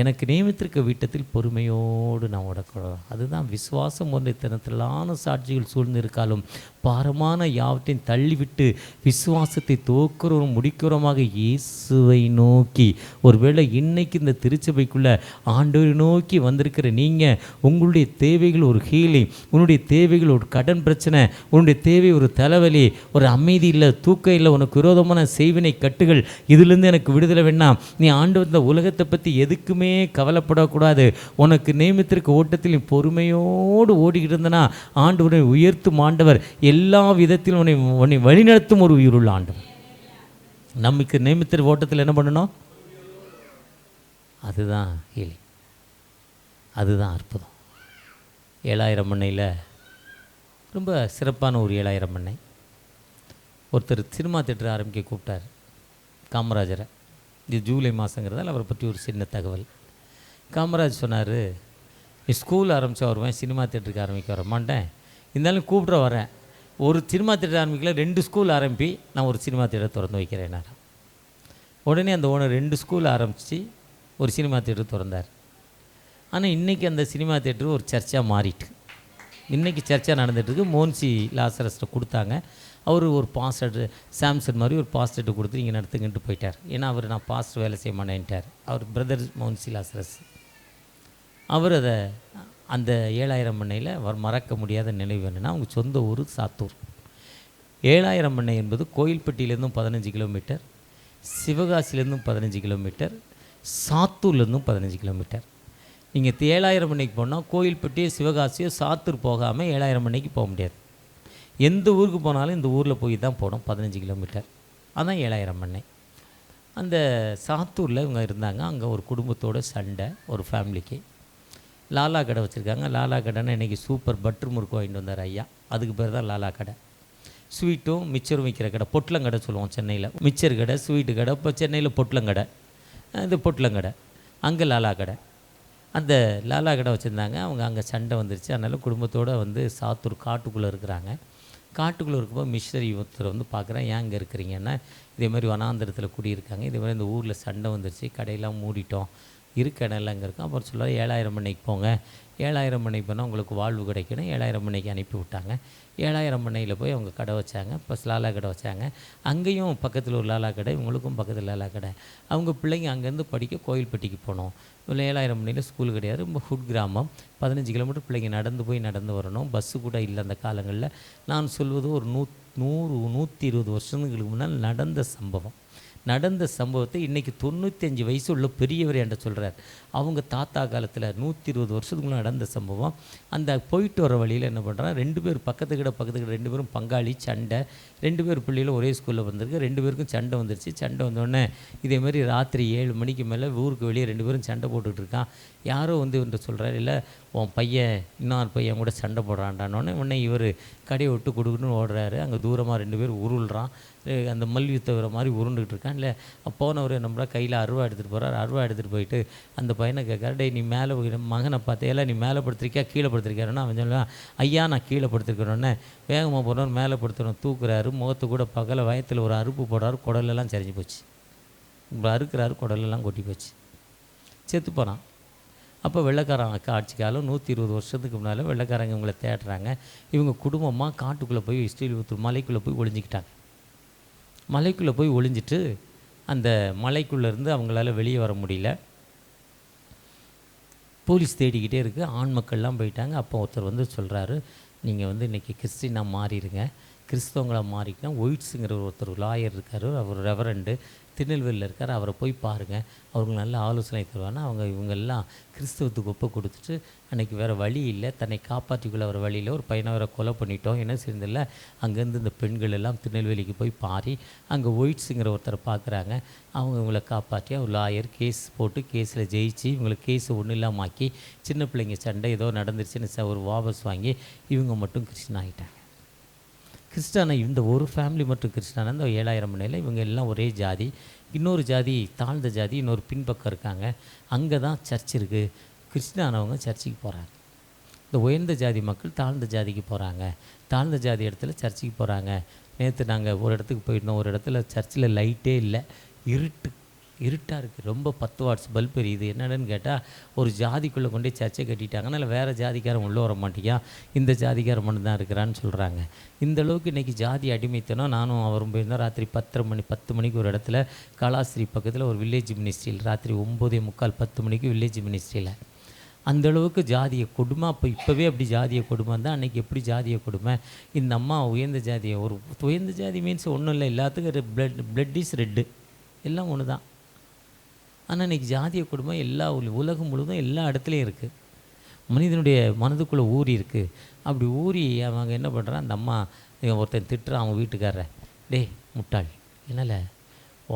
எனக்கு நியமித்திருக்க வீட்டத்தில் பொறுமையோடு நான் ஓடக்கூடாது. அதுதான் விசுவாசம். ஒன்றை தினத்திலான சாட்சிகள் சூழ்ந்து இருக்காலும் பாரமான யாவற்றையும் தள்ளிவிட்டு விசுவாசத்தை தோக்கிறோம் முடிக்கிறோமாக இயேசுவை நோக்கி. ஒருவேளை இன்னைக்கு இந்த திருச்சபைக்குள்ளே ஆண்டவரை நோக்கி வந்திருக்கிற நீங்கள், உங்களுடைய தேவைகள் ஒரு ஹீலிங், உன்னுடைய தேவைகள் ஒரு கடன் பிரச்சனை, உன்னுடைய தேவை ஒரு தலைவலி, ஒரு அமைதி இல்லை, தூக்கம் இல்லை, உனக்கு விரோதமான செய்வினை கட்டுகள், இதிலிருந்து எனக்கு விடுதலை வேண்டாம், நீ ஆண்டவர் இந்த உலகத்தை பற்றி எதுக்குமே கவலைப்படக்கூடாது, உனக்கு நியமித்திருக்க ஓட்டத்தில் பொறுமையோடு ஓடிக்கிட்டு இருந்தனா ஆண்டவரை உயர்த்தும் ஆண்டவர், எல்லா விதத்திலும் உன்னை வழிநடத்தும் ஒரு உயிருள்ள ஆண்டவர். நமக்கு நியமித்திருக்க ஓட்டத்தில் என்ன பண்ணணும், அதுதான் ஹீலிங், அதுதான் அற்புதம். 7000 மண்ணையில் ரொம்ப சிறப்பான ஒரு 7000 மண்ணை ஒருத்தர் சினிமா தேட்டர் ஆரம்பிக்க கூப்பிட்டார் காமராஜரை. இது ஜூலை மாதங்கிறதால அவரை பற்றி ஒரு சின்ன தகவல். காமராஜ் சொன்னார், நீ ஸ்கூல் ஆரம்பித்தா வருவேன், சினிமா தேட்டருக்கு ஆரம்பிக்க வர மாட்டேன், இருந்தாலும் கூப்பிட்ற வரேன், ஒரு சினிமா தேட்டர் ஆரம்பிக்கல 2 ஸ்கூல் ஆரம்பி, நான் ஒரு சினிமா தேட்டர் திறந்து வைக்கிறேன். உடனே அந்த ஓனர் 2 ஸ்கூல் ஆரம்பித்து ஒரு சினிமா தேட்டர் திறந்தார். ஆனால் இன்றைக்கி அந்த சினிமா தேட்டர் ஒரு சர்ச்சாக மாறிட்டு, இன்றைக்கி சர்ச்சாக நடந்துகிட்ருக்கு. மோன்சி லாசரஸ்ட்டை கொடுத்தாங்க. அவர் ஒரு பாஸ்டர், சாம்சன் மாதிரி ஒரு பாஸ்டர்கிட்ட கொடுத்து இங்கே நடத்துக்கிட்டு போயிட்டார். ஏன்னா அவர் நான் பாஸ்டர் வேலை செய்ய மாட்டேன்ட்டார். அவர் பிரதர் மோன்சி லாசரஸ். அவர் அதை அந்த 7000 மண்ணையில் அவர் மறக்க முடியாத நினைவு என்னென்னா, அவங்க சொந்த ஊர் சாத்தூர். 7000 மண்ணை என்பது கோயில்பட்டியிலேருந்தும் 15 கிலோமீட்டர், சிவகாசியிலேருந்தும் 15 கிலோமீட்டர், சாத்தூர்லேருந்தும் 15 கிலோமீட்டர். நீங்கள் 7000 மண்ணைக்கு போனால் கோயில்பட்டியோ சிவகாசியோ சாத்தூர் போகாமல் 7000 மண்ணைக்கு போக முடியாது. எந்த ஊருக்கு போனாலும் இந்த ஊரில் போய் தான் போனோம், 15 கிலோமீட்டர். அதான் 7000 மண்ணை. அந்த சாத்தூரில் இவங்க இருந்தாங்க. அங்கே ஒரு குடும்பத்தோட சண்டை, ஒரு ஃபேமிலிக்கு. லாலா கடை வச்சுருக்காங்க. லாலா கடைன்னு இன்றைக்கி சூப்பர் பட்டர் முறுக்கு வாங்கிட்டு வந்தார் ஐயா, அதுக்கு பேர் தான் லாலா கடை. ஸ்வீட்டும் மிச்சரும் விற்கிற கடை, பொட்டலங்கடை சொல்லுவோம் சென்னையில். மிச்சர் கடை, ஸ்வீட்டு கடை. இப்போ சென்னையில் பொட்டலங்கடை, இது பொட்டலங்கடை, அங்கே லாலா கடை. அந்த லாலா கடை வச்சுருந்தாங்க. அவங்க அங்கே சண்டை வந்துருச்சு. அதனால் குடும்பத்தோடு வந்து சாத்தூர் காட்டுக்குள்ளே இருக்கிறாங்க. காட்டுக்குள்ளே இருக்கும்போது மிஷினரி ஒருத்தர் வந்து பார்க்குறேன், ஏன் இங்கே இருக்கிறீங்கன்னா, இதேமாதிரி வனாந்திரத்தில் குடியிருக்காங்க, இதேமாதிரி இந்த ஊரில் சண்டை வந்துருச்சு, கடையெல்லாம் மூடிட்டோம், இருக்க இடம்லாம் அங்கே இருக்கும். அப்புறம் சொல்லுவார், 7000 மண்ணைக்கு போங்க, 7000 மண்ணைக்கு போனால் உங்களுக்கு வாழ்வு கிடைக்கணும். 7000 மண்ணைக்கு அனுப்பி விட்டாங்க. 7000 மண்ணையில் போய் அவங்க கடை வச்சாங்க. ப்ளஸ் லாலா கடை வச்சாங்க. அங்கேயும் பக்கத்தில் ஒரு லாலா கடை, இவங்களுக்கும் பக்கத்தில் லாலா கடை. அவங்க பிள்ளைங்க அங்கேருந்து படிக்க கோயில்பட்டிக்கு போனோம். இல்லை 7000 மண்ணில் ஸ்கூல் கிடையாது, ரொம்ப ஃபுட் கிராமம். 15 கிலோமீட்டர் பிள்ளைங்க நடந்து வரணும். பஸ்ஸு கூட இல்லை அந்த காலங்களில். நான் சொல்வது ஒரு 120 வருஷங்களுக்கு முன்னால் நடந்த சம்பவத்தை இன்றைக்கி 95 வயசு உள்ள பெரியவர் என்ற சொல்கிறார். அவங்க தாத்தா காலத்தில் 120 வருஷத்துக்கு முன்னாடி நடந்த சம்பவம். அந்த போயிட்டு வர வழியில் என்ன பண்ணுறாங்க, 2 பேர் பக்கத்துக்கிட்ட 2 பேரும் பங்காளி, சண்டை. 2 பேர் பிள்ளைகளும் ஒரே ஸ்கூலில் வந்திருக்கு. 2 பேருக்கும் சண்டை வந்துருச்சு. சண்டை வந்தோடனே இதேமாதிரி ராத்திரி 7 மணிக்கு மேலே ஊருக்கு வெளியே 2 பேரும் சண்டை போட்டுக்கிட்டு இருக்கான். யாரோ வந்து இவன்ட்டு சொல்கிறார், இல்லை உன் பையன் இன்னொரு பையன் கூட சண்டை போடுறான்டானோடனே உடனே இவர் கடையை விட்டு கொடுக்குன்னு ஓடுறாரு. அங்கே தூரமாக 2 பேர் உருள்றான். அந்த மல்யுத்த வர மாதிரி உருண்டுக்கிட்டு இருக்கான். இல்லை போனவர் நம்மளா கையில் அருவா எடுத்துகிட்டு போகிறார். அருவா எடுத்துகிட்டு போயிட்டு அந்த பையனை கேட்குறாரு, டே நீ மேலே மகனை பார்த்தேல, நீ மேலே படுத்திருக்கியா கீழே படுத்திருக்காருன்னா அவன் சொல்லுவான், ஐயா நான் கீழே படுத்திருக்கிறோன்னே வேகமாக போகிறோம், மேலே படுத்துறோம், தூக்குறாரு. முகத்து கூட பகல வயத்தில் ஒரு அறுப்பு போடுறாரு. குடலெல்லாம் சரிஞ்சு போச்சு. இப்போ அறுக்கிறாரு, குடலெல்லாம் கொட்டி போச்சு, செத்து போனான். அப்போ வெள்ளைக்காரன் ஆட்சி காலம் 120 வருஷத்துக்கு முன்னால் வெள்ளைக்காரங்க இவங்களை தேடுறாங்க. இவங்க குடும்பமாக காட்டுக்குள்ளே போய் ஸ்ரீவில்லிபுத்தூர் மலைக்குள்ளே போய் ஒளிஞ்சிக்கிட்டாங்க. மலைக்குள்ளே போய் ஒளிஞ்சிட்டு அந்த மலைக்குள்ளேருந்து அவங்களால வெளியே வர முடியல. போலீஸ் தேடிக்கிட்டே இருக்குது. ஆண் மக்கள்லாம் போயிட்டாங்க. அப்போ ஒருத்தர் வந்து சொல்கிறாரு, நீங்கள் வந்து இன்றைக்கி கிறிஸ்டினாக மாறிடுங்க, கிறிஸ்தவங்களாக மாறிக்கலாம். ஒயிட்ஸுங்கிற ஒருத்தர் லாயர் இருக்கார், அவர் ரெவரண்டு திருநெல்வேலியில் இருக்கார். அவரை போய் பாருங்கள், அவருக்கு நல்ல ஆலோசனை தருவாங்கன்னா. இவங்கெல்லாம் கிறிஸ்தவத்துக்கு ஒப்பு கொடுத்துட்டு அன்றைக்கி வேறு வழி இல்லை, தன்னை காப்பாற்றிக்குள்ள வர வழியில் ஒரு பையனை வேறு கொலை பண்ணிட்டோம், என்ன செய்யறதில்ல. அங்கேருந்து இந்த பெண்கள் எல்லாம் திருநெல்வேலிக்கு போய் பாரி அங்கே ஒயிட்ஸுங்கிற ஒருத்தரை பார்க்குறாங்க. இவங்களை காப்பாற்றி அவர் லாயர் கேஸ் போட்டு கேஸில் ஜெயிச்சு இவங்களுக்கு கேஸை ஒன்றும் இல்லாமல் ஆக்கி, சின்ன பிள்ளைங்க சண்டை ஏதோ நடந்துருச்சுன்னு ஒரு வாபஸ் வாங்கி இவங்க மட்டும் கிறிஸ்டின் ஆகிட்டாங்க. கிறிஸ்டான இந்த ஒரு ஃபேமிலி மட்டும் கிறிஸ்டான இந்த 7000 மணியில் இவங்க எல்லாம் ஒரே ஜாதி. இன்னொரு ஜாதி தாழ்ந்த ஜாதி இன்னொரு பின்பக்கம் இருக்காங்க. அங்கே தான் சர்ச் இருக்குது. கிறிஸ்டானவங்க சர்ச்சுக்கு போகிறாங்க. இந்த உயர்ந்த ஜாதி மக்கள் தாழ்ந்த ஜாதிக்கு போகிறாங்க. தாழ்ந்த ஜாதி இடத்துல சர்ச்சுக்கு போகிறாங்க. நேற்று நாங்கள் ஒரு இடத்துக்கு போயிருந்தோம். ஒரு இடத்துல சர்ச்சில் லைட்டே இல்லை, இருட்டாக இருக்குது. ரொம்ப 10 வாட்ஸ் பல்ப் எரியுது. என்னென்னு கேட்டால் ஒரு ஜாதிக்குள்ளே கொண்டே சர்ச்சை கட்டிட்டாங்க. அதனால் வேறு ஜாதிக்காரன் உள்ளே வர மாட்டேங்கான், இந்த ஜாதிக்காரன் மட்டும் தான் இருக்கிறான்னு சொல்கிறாங்க. இந்தளவுக்கு இன்றைக்கி ஜாதி அடிமைத்தனம். நானும் அவரும் போயிருந்தோம். ராத்திரி 10 மணிக்கு ஒரு இடத்துல காலாஸ்திரி பக்கத்தில் ஒரு வில்லேஜ் மினிஸ்ட்ரியில் ராத்திரி 9:45 10 மணிக்கு வில்லேஜ் மினிஸ்ட்ரியில் அந்தளவுக்கு ஜாதிய கொடுமை. அப்போ இப்போவே அப்படி ஜாதிய கொடுமை தான், அன்றைக்கி எப்படி ஜாதிய கொடுமை. இந்த அம்மா உயர்ந்த ஜாதியை ஒரு உயர்ந்த ஜாதி மீன்ஸ் ஒன்றும் இல்லை, எல்லாத்துக்கும் பிளட் இஸ் ரெட்டு, எல்லாம் ஒன்று தான். ஆனால் இன்றைக்கி ஜாதிய கொடுமை எல்லா உலகம் முழுவதும் எல்லா இடத்துலையும் இருக்குது. மனிதனுடைய மனதுக்குள்ளே ஊறி இருக்குது. அப்படி ஊறி அவங்க என்ன பண்ணுறான், அந்த அம்மா ஒருத்தன் திட்டுறான் அவங்க வீட்டுக்காரரை, டே முட்டாள், என்னல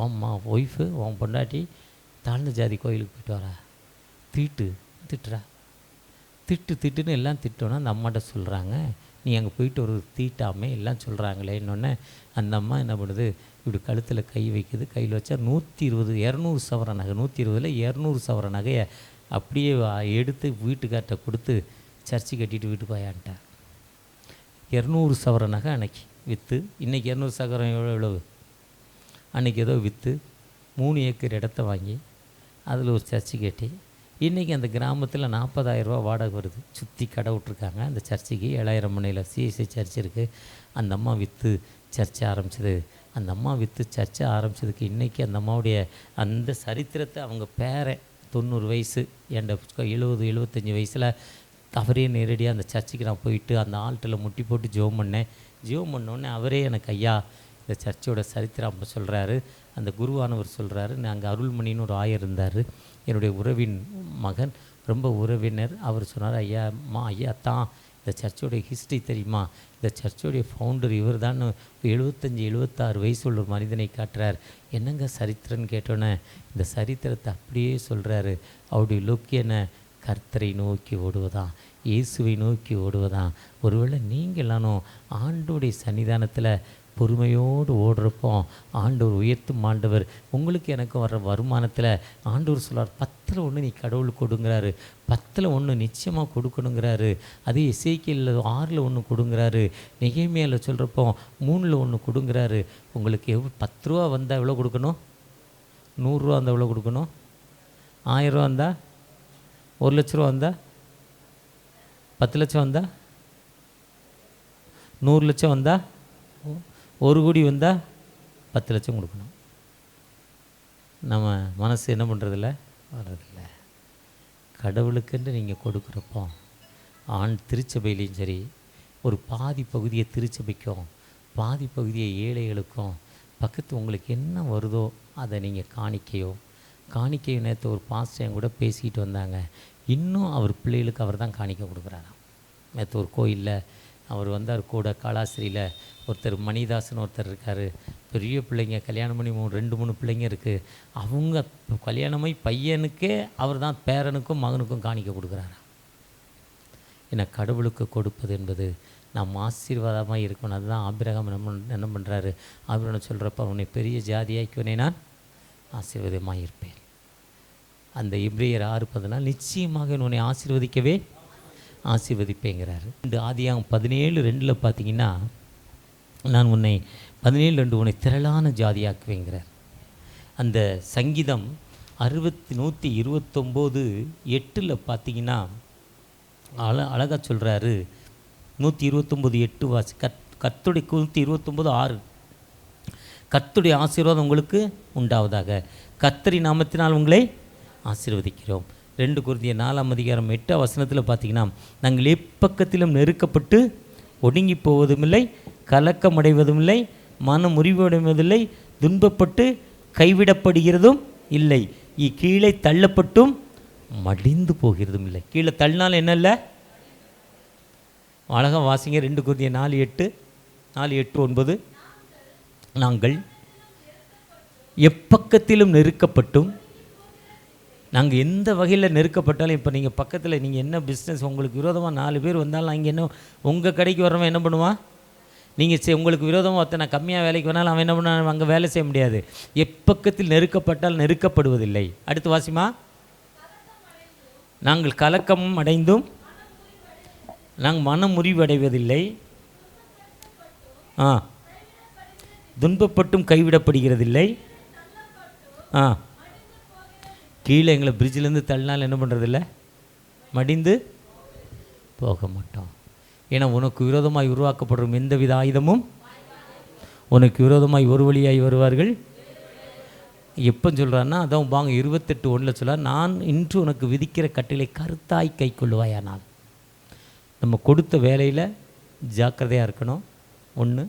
ஓம்மா ஒய்ஃபு உன் பொண்டாட்டி தாழ்ந்த ஜாதி கோயிலுக்கு போயிட்டு வரா, திட்டுறா, திட்டுன்னு எல்லாம் திட்டோன்னா அந்த அம்மாட்ட சொல்கிறாங்க, நீ அங்கே போயிட்டு ஒரு தீட்டாமே எல்லாம் சொல்கிறாங்களே. இன்னொன்று அந்த அம்மா என்ன பண்ணுது, இப்படி கழுத்தில் கை வைக்குது. கையில் வச்சா 120 200 சவர நகை, 120ல் 200 சவர நகையை அப்படியே எடுத்து வீட்டுக்கார்ட்ட கொடுத்து சர்ச்சு கட்டிட்டு வீட்டு போயான்ட்டார். 200 சவர நகை அன்னைக்கு விற்று, இன்றைக்கி 200 சவரம் எவ்வளவு, அன்றைக்கி ஏதோ விற்று 3 ஏக்கர் இடத்த வாங்கி அதில் ஒரு சர்ச்சு கட்டி இன்றைக்கி அந்த கிராமத்தில் 40,000 ரூபா வாடகை வருது. சுற்றி கடை விட்ருக்காங்க அந்த சர்ச்சுக்கு. 7000 மணியில் சிஎஸ்ஐ சர்ச் இருக்குது. அந்த அம்மா விற்று சர்ச்சை ஆரம்பிச்சது. அந்த அம்மா விற்று சர்ச்சை ஆரம்பித்ததுக்கு இன்றைக்கி அந்த அம்மாவுடைய அந்த சரித்திரத்தை அவங்க பேரை 90 வயசு என்ட 70-75 வயசில் அவரே நேரடியாக அந்த சர்ச்சுக்கு நான் போயிட்டு அந்த ஆல்ட்டில் முட்டி போட்டு ஜெபம் பண்ணோடனே அவரே எனக்கு ஐயா இந்த சர்ச்சோட சரித்திரம் அப்போ சொல்கிறாரு. அந்த குருவானவர் சொல்கிறாரு, நாங்கள் அருள்மணின்னு ஒரு ஆயர் இருந்தார், என்னுடைய உறவின் மகன், ரொம்ப உறவினர். அவர் சொன்னார், ஐயா தான் இந்த சர்ச்சோடைய ஹிஸ்ட்ரி தெரியுமா, இந்த சர்ச்சோடைய ஃபவுண்டர் இவர் தான். 75-76 வயசு உள்ள ஒரு மனிதனை காட்டுறார். என்னங்க சரித்திரன்னு கேட்டோன்னே இந்த சரித்திரத்தை அப்படியே சொல்கிறாரு. அவருடைய லுக் என்ன, கர்த்தரை நோக்கி ஓடுவதான், இயேசுவை நோக்கி ஓடுவதான். ஒருவேளை நீங்களானும் ஆண்டோடைய சன்னிதானத்தில் பொறுமையோடு ஓடுறப்போ ஆண்டவர் உயர்த்தும் ஆண்டவர். உங்களுக்கு எனக்கு வர்ற வருமானத்தில் ஆண்டவர் சொல்கிறார், 10ல் 1 நீ கடவுளுக்கு கொடுங்கிறாரு, 10ல் 1 நிச்சயமாக கொடுக்கணுங்கிறாரு. அதே எசேக்கியேல் 6ல் 1 கொடுங்கிறாரு. நெகேமியாவில் சொல்கிறப்போ 3ல் 1 கொடுங்கிறாரு. உங்களுக்கு 10 ரூபா வந்தால் எவ்வளோ கொடுக்கணும், 100 ரூபா வந்தால் எவ்வளோ கொடுக்கணும், 1000 ரூபா வந்தால், 1 லட்ச ரூபா வந்தால், 10 லட்சம் வந்தால், 100 லட்சம் வந்தால், 1 கோடி வந்தால் 10 லட்சம் கொடுக்கணும். நம்ம மனசு என்ன பண்ணுறதில்ல, வர்றதில்ல. கடவுளுக்குன்னு நீங்கள் கொடுக்குறப்போ திருச்சபையிலையும் சரி, ஒரு பாதி பகுதியை திருச்சபைக்கும் பாதி பகுதியை ஏழைகளுக்கும், பக்கத்து உங்களுக்கு என்ன வருதோ அதை நீங்கள் காணிக்கையோ நேற்று ஒரு பாஸ்டர் என் கூட பேசிக்கிட்டு வந்தாங்க. இன்னும் அவர் பிள்ளைகளுக்கு அவர் தான் காணிக்கை கொடுக்குறாராம். நேற்று ஒரு கோயிலில் அவர் வந்தார் கூட. காலாஸ்திரியில் ஒருத்தர் மணிதாசன் ஒருத்தர் இருக்கார். பெரிய பிள்ளைங்க, கல்யாணம் பண்ணி 2-3 பிள்ளைங்க இருக்குது. அவங்க கல்யாணமாய் பையனுக்கே அவர் தான் பேரனுக்கும் மகனுக்கும் காணிக்க கொடுக்குறாரா. ஏன்னா கடவுளுக்கு கொடுப்பது என்பது நாம் ஆசீர்வாதமாக இருக்கணும். அதுதான் ஆபிரகாம் என்ன பண்ணுறாரு, ஆபிரகாம் சொல்கிறப்ப அவனை பெரிய ஜாதியாக்குவனே நான் ஆசீர்வாதமாக இருப்பேன். அந்த எபிரேயர் 6:14 நிச்சயமாக உன்னை ஆசீர்வதிப்பேங்கிறாரு. இந்த ஆதியாகமம் 17:2 பார்த்தீங்கன்னா, நான் உன்னை 17:2 உன்னை திரளான ஜாதியாக்குவேங்கிறார். அந்த சங்கீதம் 129:8 பார்த்தீங்கன்னா அழகாக சொல்கிறாரு. 129:8 வாசி. கர்த்தருடைய 129:6 கர்த்தருடைய ஆசீர்வாதம் உங்களுக்கு உண்டாவதாக, கர்த்தரின் நாமத்தினால் உங்களை ஆசீர்வதிக்கிறோம். 2 கொரிந்தியர் 4:8 பார்த்தீங்கன்னா, நாங்கள் எப்பக்கத்திலும் நெருக்கப்பட்டு ஒடுங்கி போவதுமில்லை, கலக்கமடைவதும் இல்லை, மனம் முறிவடைவதில்லை, துன்பப்பட்டு கைவிடப்படுகிறதும் இல்லை, கீழே தள்ளப்பட்டும் மடிந்து போகிறதும் இல்லை. கீழே தள்ளினாலும் என்ன இல்லை? அழகாக வாசிங்க. 2 Corinthians 4:8 நாங்கள் எப்பக்கத்திலும் நெருக்கப்பட்டும், நாங்கள் எந்த வகையில் நெருக்கப்பட்டாலும், இப்போ நீங்கள் பக்கத்தில் நீங்கள் என்ன பிஸ்னஸ், உங்களுக்கு விரோதமாக 4 பேர் வந்தாலும் அங்கே என்ன உங்கள் கடைக்கு வர்றவன் என்ன பண்ணுவான்? நீங்கள் உங்களுக்கு விரோதமாக ஒருத்தனை கம்மியாக வேலைக்கு வேணாலும் அவன் என்ன பண்ண அங்கே வேலை செய்ய முடியாது. எப்பக்கத்தில் நெருக்கப்பட்டால் நெருக்கப்படுவதில்லை. அடுத்து வாசிமா. நாங்கள் கலக்கமும் அடைந்தும் நாங்கள் மனம் முறிவடைவதில்லை, துன்பப்பட்டும் கைவிடப்படுகிறதில்லை. கீழே எங்களை பிரிட்ஜிலேருந்து தள்ளினால் என்ன பண்ணுறதில்ல? மடிந்து போக மாட்டோம். ஏன்னா உனக்கு விரோதமாய் உருவாக்கப்படுற எந்தவித ஆயுதமும் உனக்கு விரோதமாய் ஒரு வழியாய் வருவார்கள். எப்போ சொல்கிறான்னா, அதான் வாங்க 28:1 சொல்கிறார், நான் இன்று உனக்கு விதிக்கிற கட்டளை கருத்தாய் கை கொள்ளுவாயானால். நம்ம கொடுத்த வேலையில் ஜாக்கிரதையாக இருக்கணும். 1.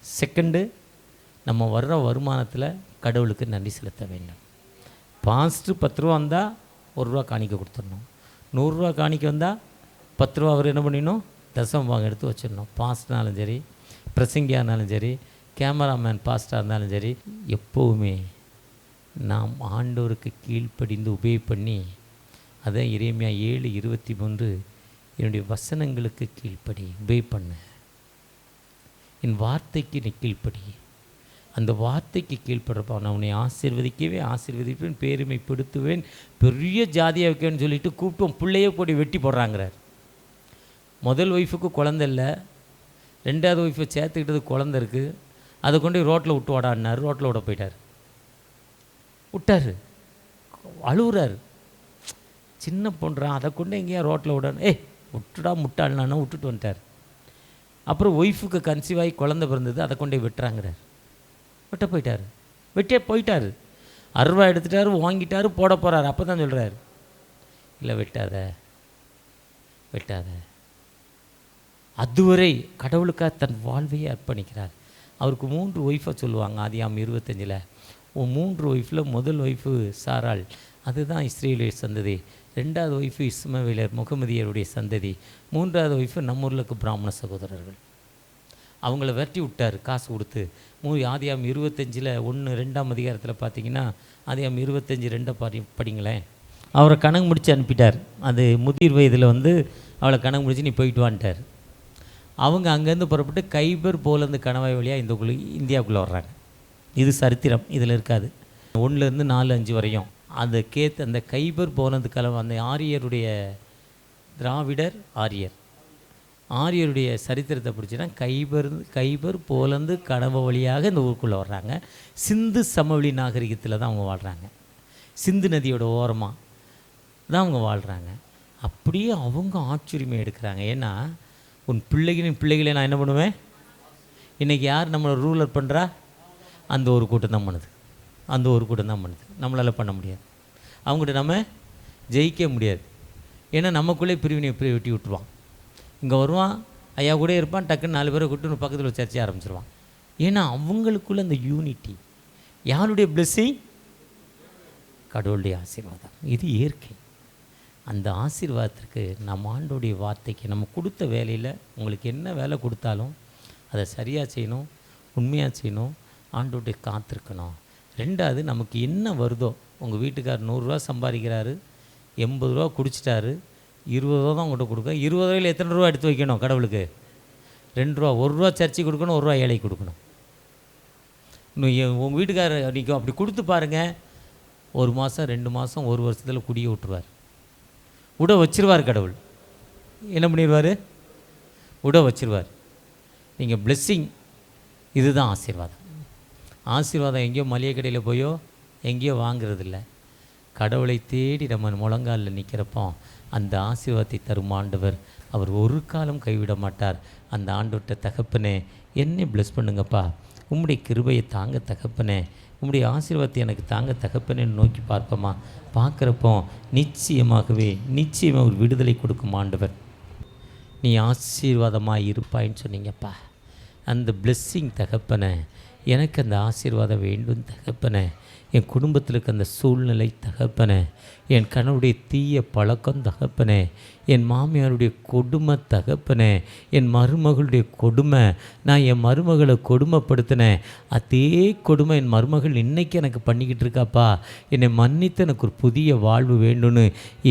செகண்டு, நம்ம வர்ற வருமானத்தில் கடவுளுக்கு நன்றி செலுத்த வேண்டும். பாஸ்ட்டு 10 ரூபா வந்தால் 1 ரூபா காணிக்க கொடுத்துடணும். 100 ரூபா காணிக்க வந்தால் 10 ரூபா அவர் என்ன பண்ணிடணும்? தசம பாகம் எடுத்து வச்சிடணும். பாஸ்ட்னாலும் சரி, பிரசங்கியாக இருந்தாலும் சரி, கேமராமேன் பாஸ்டாக இருந்தாலும் சரி, எப்போவுமே நாம் ஆண்டவருக்கு கீழ்ப்படிந்து உபே பண்ணி, அதான் எரேமியா 7:23, என்னுடைய வசனங்களுக்கு கீழ்ப்படி, உபே பண்ணு, என் வார்த்தைக்கு நீ கீழ்ப்படி. அந்த வார்த்தைக்கு கீழ்ப்படுறப்ப நான் உன்னை ஆசீர்வதிப்பேன், பெருமைப்படுத்துவேன், பெரிய ஜாதியாக வைக்கணும்னு சொல்லிட்டு கூப்பிட்டு பிள்ளையே போட்டு வெட்டி போடுறாங்கிறார். முதல் ஒய்ஃபுக்கு குழந்தை இல்லை, 2வது ஒய்ஃபை சேர்த்துக்கிட்டது குழந்தை இருக்குது, அதை கொண்டு ரோட்டில் விட்டு ஓடாடினார். ரோட்டில் விட போயிட்டார், விட்டார், அழுகுறார். சின்ன பொண்ணுறான், அதை கொண்டு எங்கேயா ரோட்டில் விட, விட்டுடா முட்டாள்னானா விட்டுட்டு வந்துட்டார். அப்புறம் ஒய்ஃபுக்கு கன்சீவ் ஆகி குழந்தை பிறந்தது, அதை கொண்டே வெட்டுறாங்கிறார். வெட்டே போயிட்டார். 6 ரூபா எடுத்துட்டார், வாங்கிட்டார், போட போகிறார். அப்போ தான் சொல்கிறார், இல்லை வெட்டாத. அதுவரை கடவுளுக்காக தன் வாழ்வையே அர்ப்பணிக்கிறார். அவருக்கு 3 ஒய்ஃபை சொல்லுவாங்க. ஆதியாகமம் 25 3 ஒய்ஃபில் முதல் ஒய்ஃபு சாராள், அதுதான் இஸ்ரேலியர் சந்ததி. 2வது ஒய்ஃபு இஸ்மவேலர் முகமதியருடைய சந்ததி. 3வது ஒய்ஃபு நம்ம ஊரில் பிராமண சகோதரர்கள். அவங்கள விரட்டி விட்டார் காசு கொடுத்து. ஆதியாகமம் 25 1-2 அதிகாரத்தில் பார்த்தீங்கன்னா, ஆதியாகமம் 25:2 படிங்களேன். அவரை கணக்கு முடித்து அனுப்பிட்டார். அது முதிர் வயதில் அவளை கணக்கு முடித்து நீ போயிட்டு வான்ட்டார். அவங்க அங்கேருந்து புறப்பட்டு கைபர் போலேருந்து கணவாய் வழியாக இந்தியாவுக்குள்ளே வர்றாங்க. இது சரித்திரம், இதில் இருக்காது. 1-4-5 வரையும் அந்த கைபர் போலேருந்து அந்த ஆரியருடைய திராவிடர் ஆரியருடைய சரித்திரத்தை பிடிச்சின்னா, கைபர் போலேருந்து கணவ வழியாக இந்த ஊருக்குள்ளே வர்றாங்க. சிந்து சமவெளி நாகரிகத்தில் தான் அவங்க வாழ்கிறாங்க. சிந்து நதியோட ஓரமாக தான் அவங்க வாழ்கிறாங்க. அப்படியே அவங்க ஆட்சியுரிமை எடுக்கிறாங்க. ஏன்னா உன் பிள்ளைகளை நான் என்ன பண்ணுவேன்? இன்றைக்கி யார் நம்மளை ரூலர் பண்ணுறா? அந்த ஒரு கூட்டம் தான் பண்ணுது. நம்மளால் பண்ண முடியாது. அவங்ககிட்ட நம்ம ஜெயிக்க முடியாது. ஏன்னா நமக்குள்ளே பிரிவினை வெட்டி விட்டுருவான். இங்கே வருவான், ஐயா கூட இருப்பான், டக்குன்னு 4 பேரை கூட்டு பக்கத்தில் ஒரு சர்ச்சை ஆரம்பிச்சிருவான். ஏன்னா அவங்களுக்குள்ள அந்த யூனிட்டி. யாருடைய பிளெஸ்ஸிங்? கடவுளுடைய ஆசீர்வாதம். இது இயற்கை. அந்த ஆசீர்வாதத்திற்கு நம்ம ஆண்டோடைய வார்த்தைக்கு நம்ம கொடுத்த வேலையில் உங்களுக்கு என்ன வேலை கொடுத்தாலும் அதை சரியாக செய்யணும், உண்மையாக செய்யணும், ஆண்டோடைய காத்திருக்கணும். 2வது, நமக்கு என்ன வருதோ, உங்கள் வீட்டுக்காரர் 100 ரூபா சம்பாதிக்கிறாரு, 80 ரூபா குடிச்சிட்டாரு, 20 ரூபா தான் உங்கள்கிட்ட கொடுக்க. 20 ரூபாயில் எத்தனை ரூபா எடுத்து வைக்கணும் கடவுளுக்கு? 2 ரூபா. 1 ரூபா சர்ச்சைக்கு கொடுக்கணும், 1 ரூபா ஏழைக்கு கொடுக்கணும். இன்னும் உங்கள் வீட்டுக்காரர் நீங்கள் அப்படி கொடுத்து பாருங்கள், 1 மாதம் 2 மாதம் 1 வருஷத்தில் குடியை விட்டுருவார். விட வச்சிருவார் கடவுள். என்ன பண்ணிடுவார்? விட வச்சிருவார். நீங்கள் பிளெஸ்ஸிங், இதுதான் ஆசீர்வாதம். ஆசீர்வாதம் எங்கேயோ மளிகை கடையில் போயோ எங்கேயோ வாங்கிறதில்ல. கடவுளை தேடி நம்ம முழங்காலில் நிற்கிறப்போ அந்த ஆசீர்வாதத்தை தரும் ஆண்டவர். அவர் ஒரு காலம் கைவிட மாட்டார். அந்த ஆண்டவர்கிட்ட, தகப்பனே என்னை பிளெஸ் பண்ணுங்கப்பா, உம்முடைய கிருபையை தாங்க தகப்பனே, உம்முடைய ஆசீர்வாதத்தை எனக்கு தாங்க தகப்பனேன்னு நோக்கி பார்ப்போமா? பார்க்குறப்போ நிச்சயமாகவே ஒரு விடுதலை கொடுக்கும் ஆண்டவர். நீ ஆசீர்வாதமாக இருப்பாயின்னு சொன்னீங்கப்பா. அந்த blessing தகப்பனே, எனக்கு அந்த ஆசீர்வாதம் வேண்டும் தகப்பனே. என் குடும்பத்தில் இருக்க அந்த சூழ்நிலை தகப்பனே, என் கணவருடைய தீய பழக்கம் தகப்பனே, என் மாமியாருடைய கொடுமை தகப்பனே, என் மருமகளுடைய கொடுமை, நான் என் மருமகளை கொடுமைப்படுத்தினேன், அதே கொடுமை என் மருமகள் இன்றைக்கி எனக்கு பண்ணிக்கிட்டு இருக்காப்பா, என்னை மன்னித்து எனக்கு ஒரு புதிய வாழ்வு வேண்டும்னு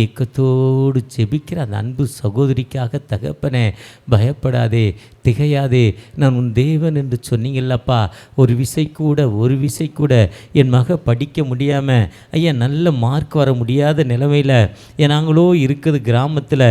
ஏக்கத்தோடு ஜெபிக்கிற அந்த அன்பு சகோதரிக்காக தகப்பனே, பயப்படாதே, திகையாதே, நான் உன் தேவன் என்று சொன்னீங்கல்லப்பா. ஒரு விசை கூட என் மக படிக்க முடியாமல், ஐயா நல்ல மார்க் வர முடியாத நிலைமையில் நாங்களோ இருக்குது கிராமத்தில்,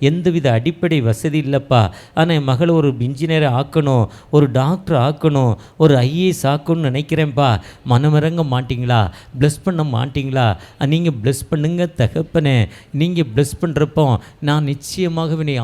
எந்தவித அடிப்படை வசதி இல்லைப்பா. ஆனால் என் மகளை ஒரு இன்ஜினியரை ஆக்கணும், ஒரு டாக்டர் ஆக்கணும், ஒரு ஐஏஎஸ் ஆக்கணும்னு நினைக்கிறேன்ப்பா. மனமிறங்க மாட்டிங்களா? ப்ளஸ் பண்ண மாட்டிங்களா? நீங்கள் ப்ளஸ் பண்ணுங்க தகப்பனே. நீங்கள் ப்ளஸ் பண்ணுறப்போ நான் நிச்சயமாக என்னை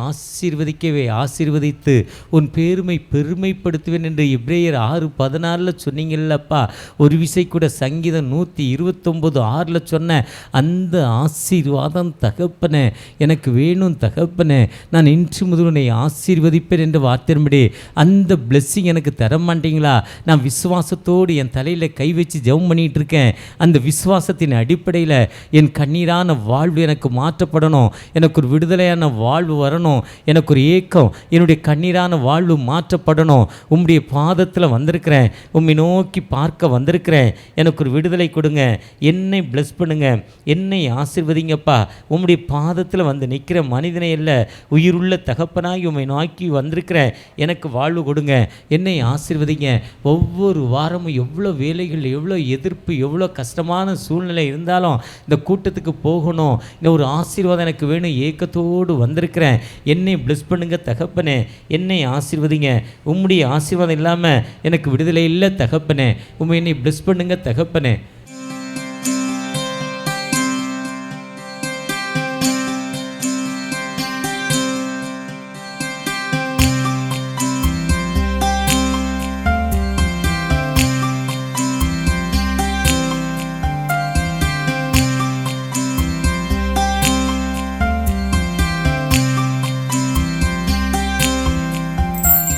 ஆசீர்வதித்து உன் பெருமைப்படுத்துவேன் என்று எபிரேயர் 6:14 சொன்னீங்கல்லப்பா. ஒரு விசை கூட சங்கீதம் 129:6 சொன்ன அந்த ஆசீர்வாதம் தகப்பனே எனக்கு வேணும் தகப்பனே. நான் இன்று முதல் உன்னை ஆசீர்வதிப்பேன் என்று வார்த்தையின்படி அந்த பிளெஸ்ஸிங் எனக்கு தர மாட்டீங்களா? நான் விசுவாசத்தோடு என் தலையில் கை வச்சு ஜெபம் பண்ணிகிட்டு இருக்கேன். அந்த விசுவாசத்தின் அடிப்படையில் என் கண்ணீரான வாழ்வு எனக்கு மாற்றப்படணும், எனக்கு ஒரு விடுதலையான வாழ்வு வரணும், எனக்கு ஒரு ஏக்கம், என்னுடைய கண்ணீரான வாழ்வு மாற்றப்படணும். உம்முடைய பாதத்தில் வந்திருக்கிறேன், உம்மை நோக்கி பார்க்க வந்திருக்கிறேன். எனக்கு ஒரு விடுதலை கொடுங்க, என்னை பிளஸ் பண்ணுங்க, என்னை ஆசீர்வதிங்கப்பா. உம்முடைய பாதத்தில் வந்து நிற்கிற மனிதனை இல்லை, உயிருள்ள தகப்பனாகி உம்மை நோக்கி வந்திருக்கிறேன். எனக்கு வாழ்வு கொடுங்க, என்னை ஆசீர்வதிங்க. ஒவ்வொரு வாரமும் எவ்வளோ வேலைகள், எவ்வளோ எதிர்ப்பு, எவ்வளோ கஷ்டமான சூழ்நிலை இருந்தாலும் இந்த கூட்டத்துக்கு போகணும், இந்த ஒரு ஆசீர்வாதம் எனக்கு வேணும், ஏக்கத்தோடு வந்திருக்கிறேன். என்னை பிளஸ் பண்ணுங்க தகப்பனே, என்னை ஆசீர்வதிங்க. உம்முடைய ஆசீர்வாதம் இல்லாமல் எனக்கு விடுதலை இல்லை தகப்பனே. என்னை பிளஸ் பண்ணுங்க தகப்பனே.